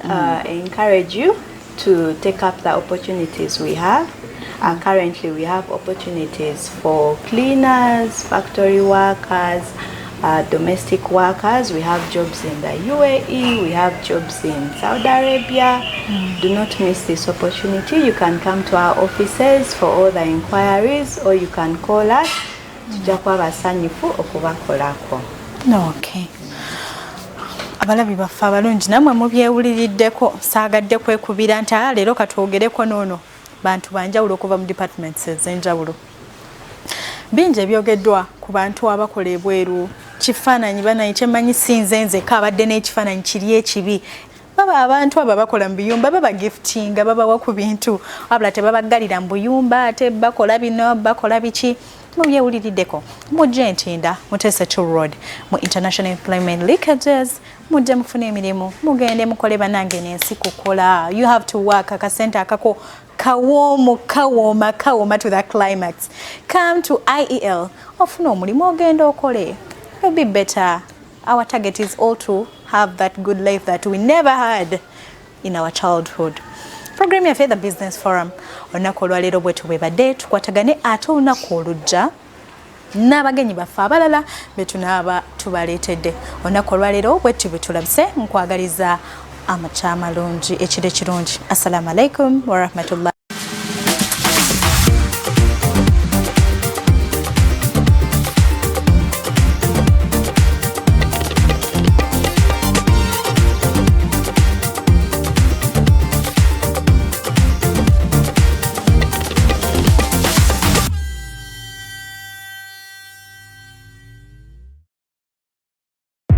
encourage you to take up the opportunities we have. Currently we have opportunities for cleaners, factory workers, domestic workers. We have jobs in the UAE, we have jobs in Saudi Arabia. Do not miss this opportunity. You can come to our offices for all the inquiries, or you can call us. Okay. Abalabi baffe abalungi namwe mubyewuliriddeko, saagadde kwekubira nti leero katwogereko noono bantu banjawulo okuva mu departments ez'enjawulo. Bingi ebyogeddwa ku bantu abakola ebweru, kifaananyi banayi kyemanyi sinze nzeka abadde n'ekifaananyi kiri ekibi. Baba abantu abo bakola mu biyumba baba giftinga babawa ku bintu wabula tebabaggalira mu buyumba ate bakola bino bakola biki. Mubyewuliriddeko mujje Ntinda Mutesa 2 Road mu International Employment Linkages mujje mufune emirimu mugende mukole banange n'ensi kukola. You have to work akasente akako kawoma to the climax. Come to IEL ofune omulimu ogenda okole. You'll be better. Our target is all to have that good life that we never had in our childhood. Program ya The Business Forum olunaku olwaleero bwe tubadde tukwatagane ate olunaku olujja n'abagenyi baffe abalala be tunaaba tubaleetedde. Olunaku olwaleero bwe tulabise nkwagaliza amakyama malungi ekiro ekirungi. Assalamu alaikum wa rahmatullah.